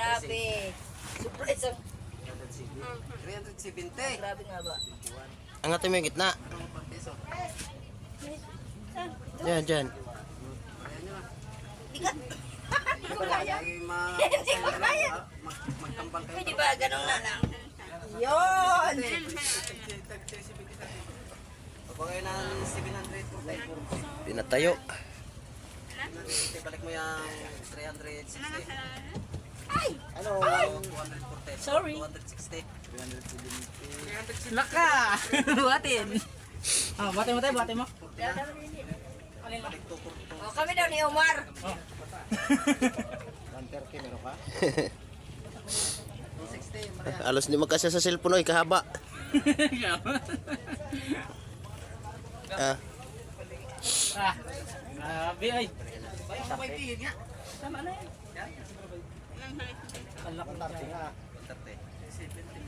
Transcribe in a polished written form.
Grabe. Surprise ang 370. grabe nga ba? Angatin mo yung gitna. Diyan, diyan. Hindi ka. Hindi ko kaya. Magtambang kayo. Pwede ba ganun na lang? Yun! Pagpagay ng 700. Pinatayo. Balik mo yung 360. Ay! Ano? 240. Sorry. 260. 370. Laka! Buhatin. Ah, buhatin mo tayo, buhatin mo. Balik 240. Oh, kami daw ni Omar. 130 meron ka? 260. Maria. Alos di magkasya sa cellphone oy, kahaba. Ah, Ah, grabe ay. Bayang may tingin nga. Tama na yan. Ang laki nga. 130.